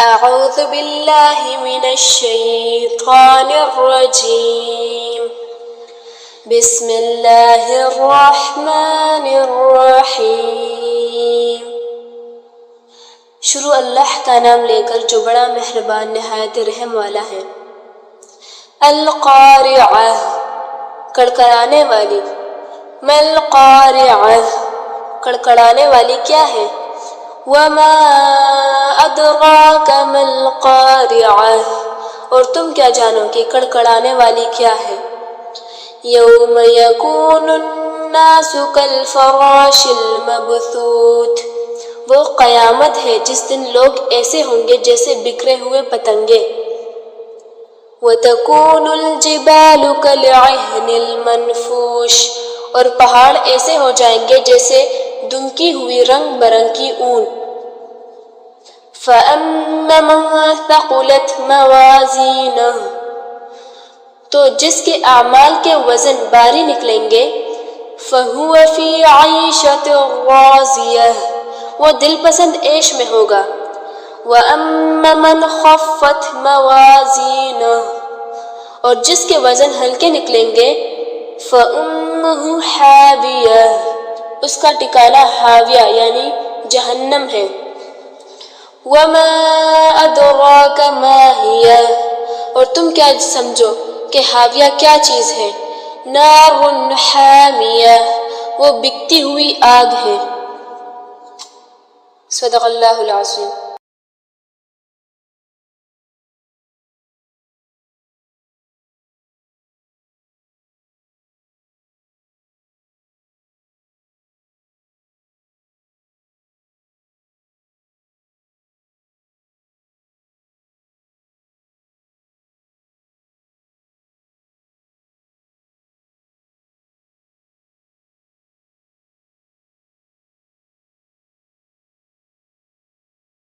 اعوذ باللہ من الشیطان الرجیم بسم اللہ الرحمن الرحیم۔ شروع اللہ کا نام لے کر جو بڑا مہربان نہایت رحم والا ہے۔ القارعہ کڑکڑانے والی، ما القارعہ کڑکڑانے والی کیا ہے؟ وما ادراک ما القارعہ اور تم کیا جانو کہ کڑکڑانے والی کیا ہے؟ یوم یکون الناس کالفراش المبثوث وہ قیامت ہے جس دن لوگ ایسے ہوں گے جیسے بکھرے ہوئے پتنگے۔ وتکون الجبال کالعہن المنفوش اور پہاڑ ایسے ہو جائیں گے جیسے دمکی ہوئی رنگ برنگ کی اون۔ فَأَمَّا مَنْ ثَقُلَتْ مَوَازِينُهُ تو جس کے اعمال کے وزن باری نکلیں گے، فَهُوَ فِي عَيْشَةٍ رَاضِيَةٍ وہ دل پسند عیش میں ہوگا۔ وَأَمَّا مَنْ خَفَّتْ مَوَازِينُهُ اور جس کے وزن ہلکے نکلیں گے، فَأُمُّهُ حَاوِيَةٌ اس کا ٹھکانہ حاویہ یعنی جہنم ہے۔ وَمَا أَدْرَاكَ مَا هِيَ اور تم کیا سمجھو کہ حاویہ کیا چیز ہے؟ نَارٌ حَامِيَةٌ وہ بکتی ہوئی آگ ہے۔ صدق اللہ العظیم۔